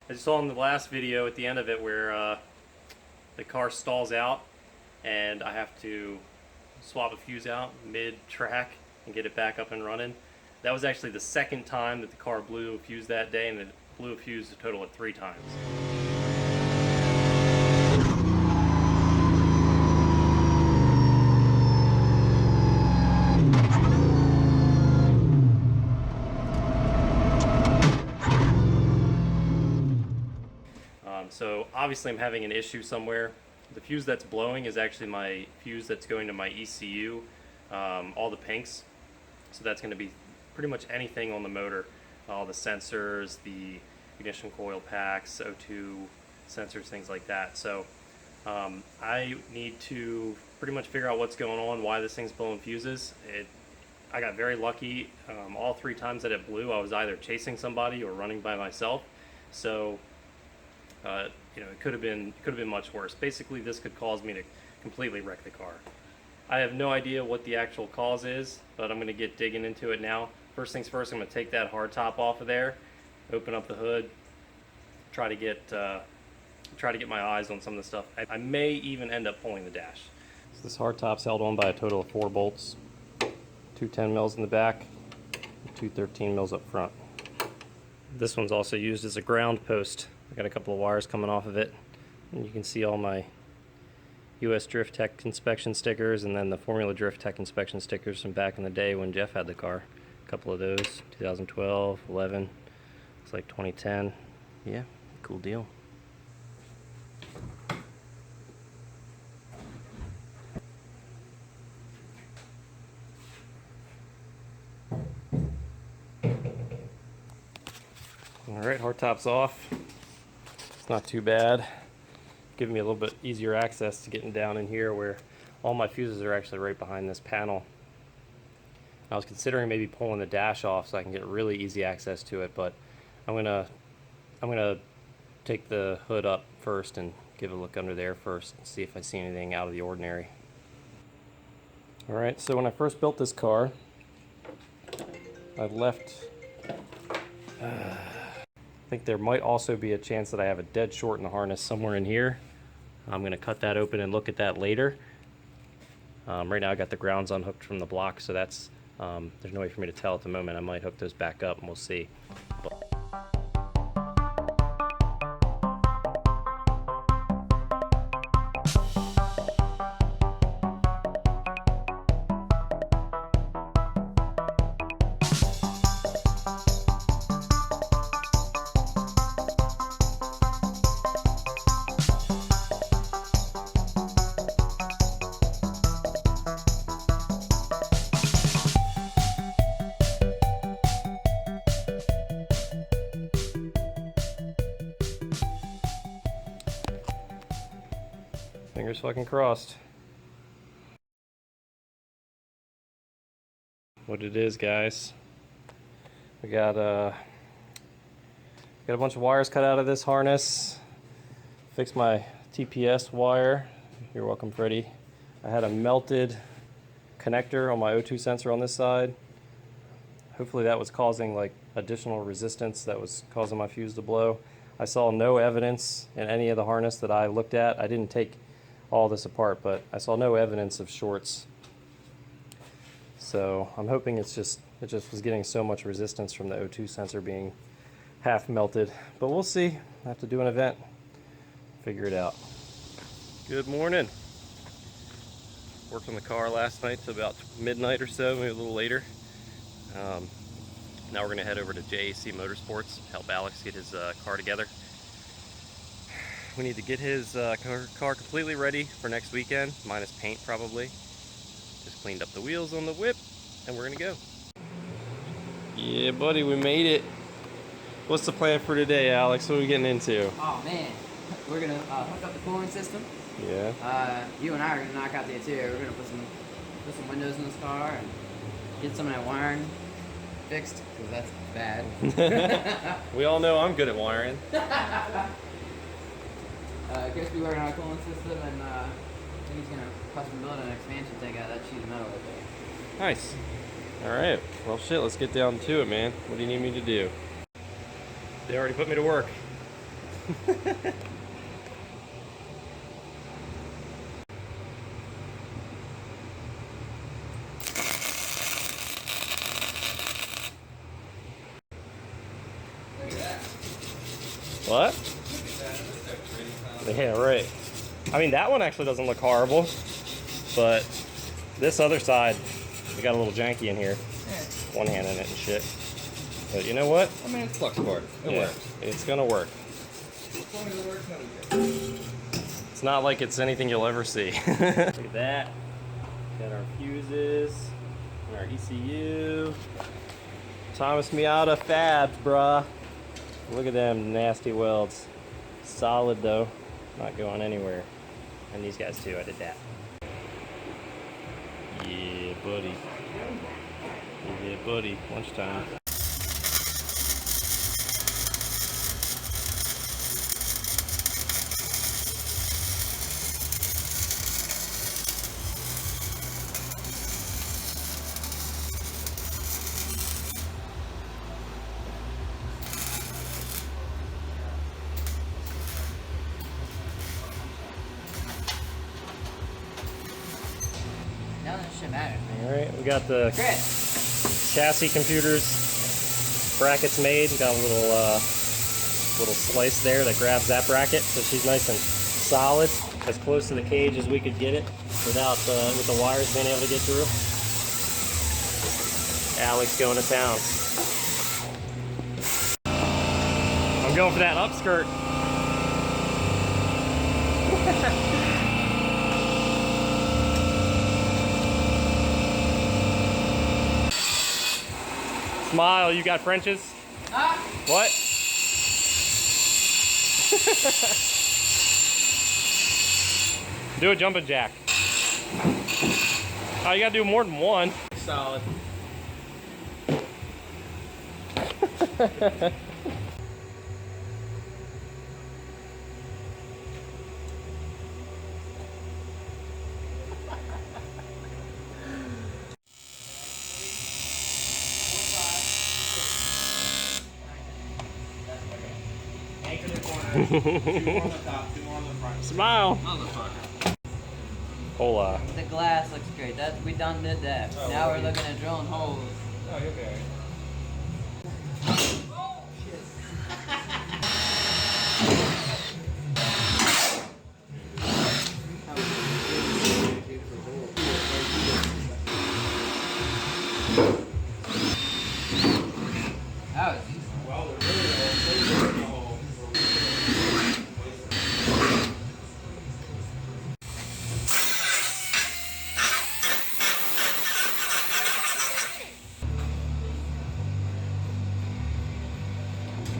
I just saw in the last video at the end of it where the car stalls out and I have to swap a fuse out mid-track and get it back up and running. That was actually the second time that the car blew a fuse that day, and it blew a fuse a total of 3 times. So obviously I'm having an issue somewhere. The fuse that's blowing is actually my fuse that's going to my ECU, all the pinks. So that's going to be pretty much anything on the motor, all the sensors, the ignition coil packs, O2 sensors, things like that. So I need to pretty much figure out what's going on, why this thing's blowing fuses. I got very lucky. All 3 times that it blew, I was either chasing somebody or running by myself. So you know, it could have been much worse. Basically, this could cause me to completely wreck the car. I have no idea what the actual cause is, but I'm going to get digging into it now. First things first, I'm going to take that hard top off of there, open up the hood, try to get my eyes on some of the stuff. I may even end up pulling the dash. So this hard top's held on by a total of 4 bolts, 2 10 mils in the back, and 2 13 mils up front. This one's also used as a ground post. I got a couple of wires coming off of it, and you can see all my US Drift Tech inspection stickers and then the Formula Drift Tech inspection stickers from back in the day when Jeff had the car. A couple of those, 2012, 11, looks like 2010. Yeah, cool deal. Alright, hardtop's off. It's not too bad. Giving me a little bit easier access to getting down in here where all my fuses are actually right behind this panel. I was considering maybe pulling the dash off so I can get really easy access to it, but I'm gonna take the hood up first and give a look under there first and see if I see anything out of the ordinary. Alright, so when I first built this car, I left I think there might also be a chance that I have a dead short in the harness somewhere in here. I'm going to cut that open and look at that later. Right now I got the grounds unhooked from the block, so that's there's no way for me to tell at the moment. I might hook those back up and we'll see. Fingers fucking crossed. What it is, guys. We got a bunch of wires cut out of this harness. Fixed my TPS wire. You're welcome, Freddie. I had a melted connector on my O2 sensor on this side. Hopefully that was causing like additional resistance that was causing my fuse to blow. I saw no evidence in any of the harness that I looked at. I didn't take all this apart, but I saw no evidence of shorts. So I'm hoping it just was getting so much resistance from the O2 sensor being half melted. But we'll see. I have to do an event, figure it out. Good morning. Worked on the car last night till about midnight or so, maybe a little later. Now we're gonna head over to JAC Motorsports, help Alex get his car together. We need to get his car completely ready for next weekend, minus paint probably. Just cleaned up the wheels on the whip, and we're gonna go. Yeah, buddy, we made it. What's the plan for today, Alex? What are we getting into? Oh man, we're gonna hook up the cooling system. Yeah. You and I are gonna knock out the interior. We're gonna put some windows in this car and get some of that wiring fixed, because that's bad. We all know I'm good at wiring. Chris be working on a cooling system, and I think he's gonna custom build an expansion tank out of that sheet of metal right there. Nice. All right. Well, shit. Let's get down to it, man. What do you need me to do? They already put me to work. What? Yeah, right. I mean, that one actually doesn't look horrible, but this other side, we got a little janky in here. One hand in it and shit. But you know what? I mean, it's flux cord. It works. It's gonna work. As long as it works, no good. It's not like it's anything you'll ever see. Look at that. Got our fuses, and our ECU. Thomas Miata fabs, bruh. Look at them nasty welds. Solid though, not going anywhere. And these guys too, I did that. Yeah, buddy. Yeah, buddy. Lunchtime. None of this shit matters, man. Alright, we got the Chris. chassis computers brackets made. Got a little slice there that grabs that bracket, so she's nice and solid, as close to the cage as we could get it without with the wires being able to get through. Alex going to town. I'm going for that upskirt. Smile, you got Frenches? What? Do a jumping jack. Oh, you gotta do more than one. Solid. Anchor the corner. 2 more on the top, 2 more on the front. Smile. Motherfucker. Hola. The glass looks great. We done did that. Oh, now we're okay. looking at drilling holes. Oh, you'll be alright. That was easy. Well, they're really in the hole.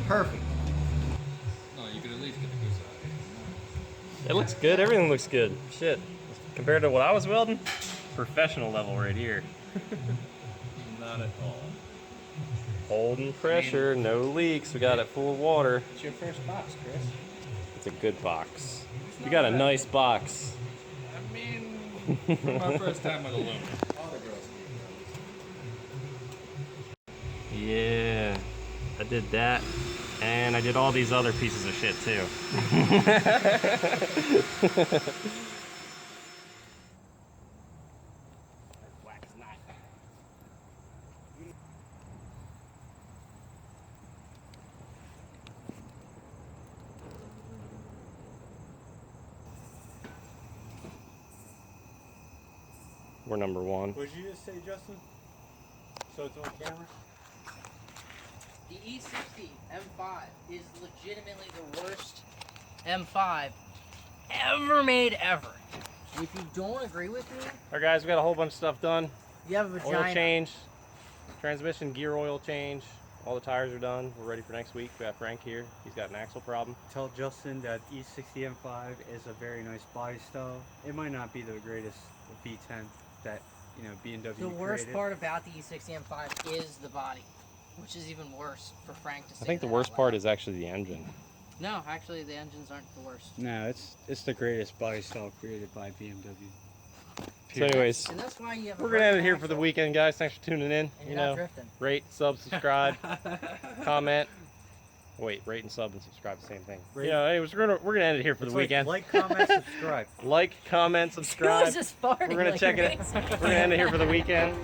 Perfect. No, you could at least get a good side. It looks good. Everything looks good. Shit. Compared to what I was welding, professional level right here. Not at all. Holding pressure, no leaks. We got it full of water. It's your first box, Chris. It's a good box. You got a nice box. I mean, for my first time with aluminum. All the girls. Yeah, I did that. And I did all these other pieces of shit too. Wax knot. We're number 1. What did you just say, Justin? So it's on camera? The E60 M5 is legitimately the worst M5 ever made ever. If you don't agree with me, Alright guys, we got a whole bunch of stuff done. you have a vagina. Oil change, transmission gear oil change. All the tires are done. We're ready for next week. We got Frank here. He's got an axle problem. Tell Justin that E60 M5 is a very nice body style. It might not be the greatest V10 that, you know, BMW The worst created. part about the E60 M5 is the body, which is even worse for Frank to say. I think the that worst out part loud. is actually the engine. No, actually, the engines aren't the worst. No, it's the greatest body style created by BMW. So anyways, And that's why you have. a we're gonna end it broken here for the axle weekend, guys. Thanks for tuning in. And You you're not know, drifting. rate, subscribe, comment. Wait, rate and sub and subscribe, the same thing. Rate- Yeah, anyways, we're gonna end it here for It's the weekend. Like, comment, subscribe. Like, comment, subscribe. Who's this farting We're gonna like check it. crazy? We're gonna end it here for the weekend.